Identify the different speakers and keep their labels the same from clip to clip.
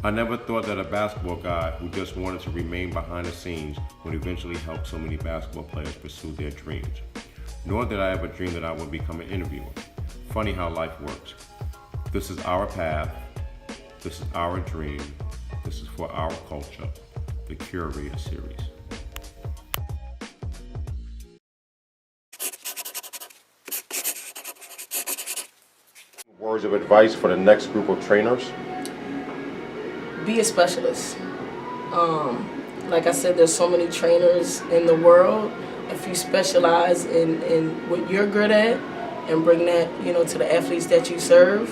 Speaker 1: I never thought that a basketball guy who just wanted to remain behind the scenes would eventually help so many basketball players pursue their dreams. Nor did I ever dream that I would become an interviewer. Funny how life works. This is our path. This is our dream. This is for our culture. The Curator Series. Words of advice for the next group of trainers?
Speaker 2: Be a specialist. Like I said, there's so many trainers in the world. If you specialize in what you're good at and bring that, to the athletes that you serve,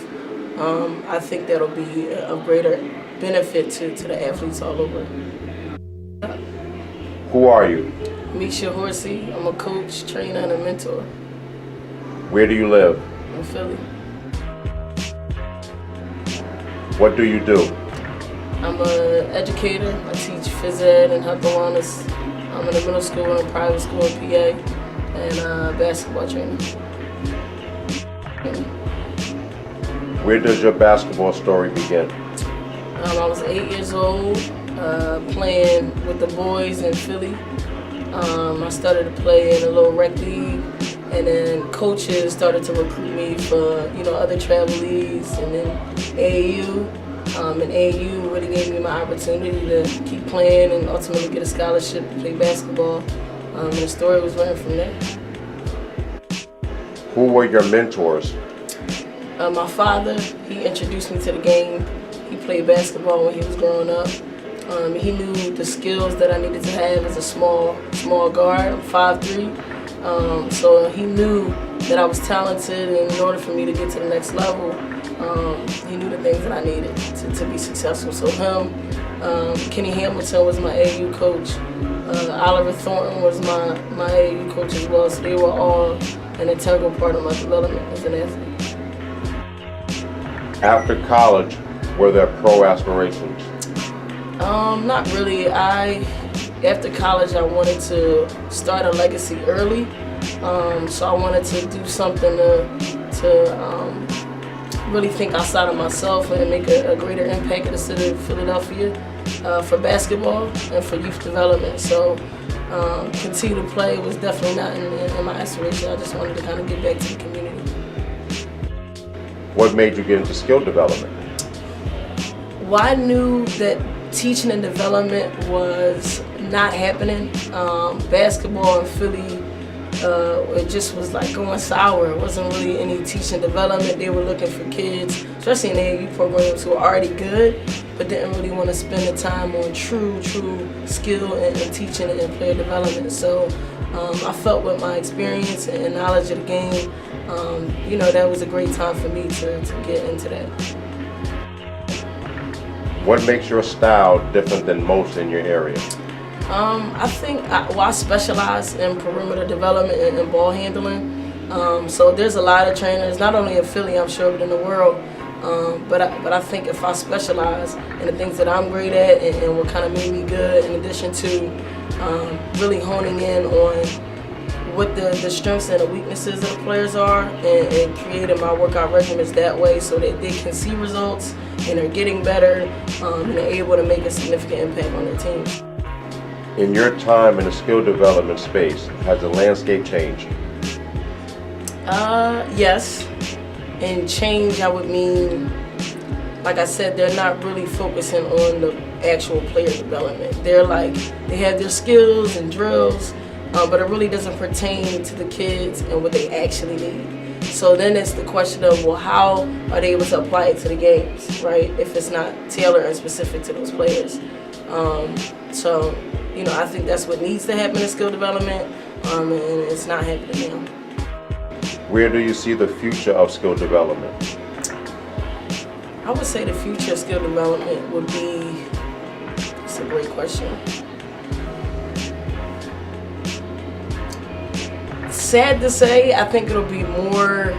Speaker 2: I think that'll be of greater benefit to the athletes all over.
Speaker 1: Who are you?
Speaker 2: Misha, Horsey. I'm a coach, trainer, and a mentor.
Speaker 1: Where do you live?
Speaker 2: In Philly.
Speaker 1: What do you do?
Speaker 2: I'm an educator. I teach phys ed and health and wellness. I'm in a middle school and a private school in PA, and a basketball trainer.
Speaker 1: Where does your basketball story begin?
Speaker 2: I was 8 years old, playing with the boys in Philly. I started to play in a little rec league, and then coaches started to recruit me for other travel leagues, and then AAU. And AAU really gave me my opportunity to keep playing and ultimately get a scholarship to play basketball. And the story was running from there.
Speaker 1: Who were your mentors?
Speaker 2: My father, he introduced me to the game. He played basketball when he was growing up. He knew the skills that I needed to have as a small guard. I'm 5'3", so he knew that I was talented, and in order for me to get to the next level, he knew the things that I needed to be successful. So him, Kenny Hamilton was my AAU coach. Oliver Thornton was my AAU coach as well. So they were all an integral part of my development as an athlete.
Speaker 1: After college, were there pro aspirations?
Speaker 2: Not really. After college, I wanted to start a legacy early. So I wanted to do something to really think outside of myself and make a greater impact in the city of Philadelphia for basketball and for youth development. So continue to play was definitely not in my aspiration. I just wanted to kind of get back to the community.
Speaker 1: What made you get into skill development?
Speaker 2: Well, I knew that teaching and development was not happening. Basketball in Philly, it just was like going sour. It wasn't really any teaching development. They were looking for kids, especially in AAU programs, who were already good, but didn't really want to spend the time on true skill and teaching and player development. So I felt with my experience and knowledge of the game, that was a great time for me to get into that.
Speaker 1: What makes your style different than most in your area?
Speaker 2: I think I specialize in perimeter development and ball handling. So there's a lot of trainers, not only in Philly, I'm sure, but in the world. But I think if I specialize in the things that I'm great at and what kind of made me good, in addition to really honing in on what the strengths and the weaknesses of the players are, and creating my workout regimens that way so that they can see results and are getting better and are able to make a significant impact on their teams.
Speaker 1: In your time in the skill development space, has the landscape changed?
Speaker 2: Yes. And change, I would mean, like I said, they're not really focusing on the actual player development. They have their skills and drills, but it really doesn't pertain to the kids and what they actually need. So then it's the question of, well, how are they able to apply it to the games, right? If it's not tailored and specific to those players. So, I think that's what needs to happen in skill development, and it's not happening now.
Speaker 1: Where do you see the future of skill development?
Speaker 2: I would say the future of skill development would be, it's a great question. Sad to say, I think it'll be more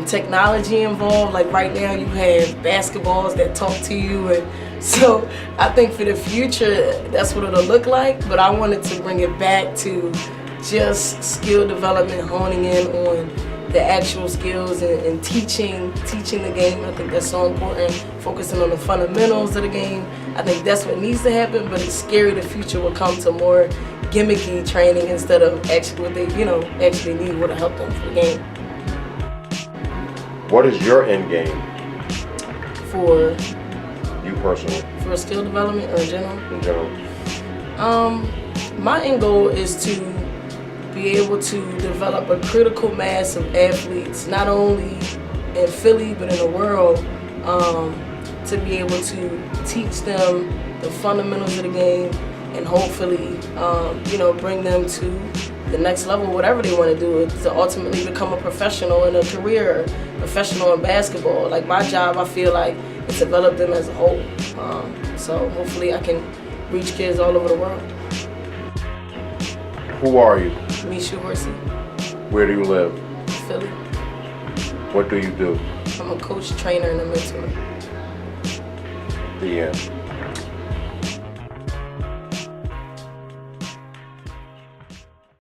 Speaker 2: technology involved. Like right now you have basketballs that talk to you, and so I think for the future that's what it'll look like, but I wanted to bring it back to just skill development, honing in on the actual skills and teaching the game. I think that's so important. Focusing on the fundamentals of the game. I think that's what needs to happen, but it's scary the future will come to more gimmicky training instead of actually what they, actually need would help them for the game.
Speaker 1: What is your end game?
Speaker 2: For
Speaker 1: you personally?
Speaker 2: For skill development or in general?
Speaker 1: In general.
Speaker 2: My end goal is to be able to develop a critical mass of athletes, not only in Philly, but in the world, to be able to teach them the fundamentals of the game and hopefully, bring them to the next level, whatever they want to do, to ultimately become a professional in a career, professional in basketball. Like my job, I feel like it's developed them as a whole. So hopefully I can reach kids all over the world.
Speaker 1: Who are you?
Speaker 2: Misha, Horsey.
Speaker 1: Where do you live?
Speaker 2: Philly.
Speaker 1: What do you do?
Speaker 2: I'm a coach, trainer, and a mentor.
Speaker 1: The end.